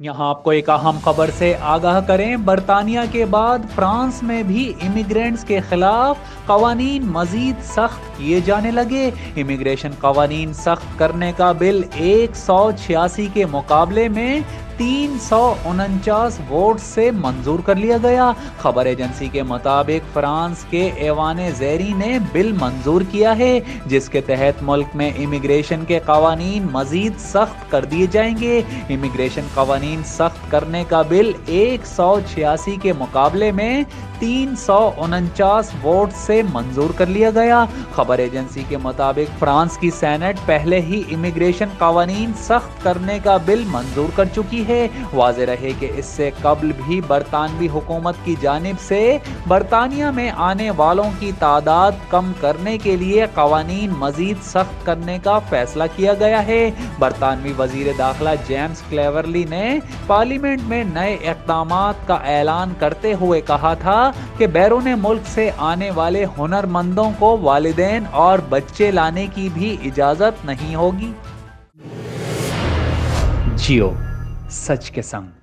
यहाँ आपको एक अहम खबर से आगाह करें। बरतानिया के बाद फ्रांस में भी इमिग्रेंट्स के खिलाफ कवानीन मजीद सख्त किए जाने लगे। इमिग्रेशन कवानीन सख्त करने का बिल 186 के मुकाबले में 349 वोट से मंजूर कर लिया गया। खबर एजेंसी के मुताबिक फ्रांस के ऐवान ज़ेरी ने बिल मंजूर किया है, जिसके तहत मुल्क में इमिग्रेशन के कवानीन मजीद सख्त कर दिए जाएंगे। इमिग्रेशन कवानीन सख्त करने का बिल 186 के मुकाबले में 349 वोट से मंजूर कर लिया गया। खबर एजेंसी के मुताबिक फ्रांस की सेनेट पहले ही इमिग्रेशन कवानीन सख्त करने का बिल मंजूर कर चुकी है। वाज़ेह रहे कि इससे कबल भी बरतानवी हुकूमत की जानिब से बरतानिया में आने वालों की तादाद कम करने के लिए कवानीन मजीद सख्त करने का फैसला किया गया है। बरतानवी वजीर दाखिला जेम्स क्लेवरली ने पार्लियामेंट में नए इक़दामात का ऐलान करते हुए कहा था कि बैरून मुल्क से आने वाले हुनरमंदों को वालिदैन और बच्चे लाने की भी इजाज़त नहीं होगी। जियो सच के संग।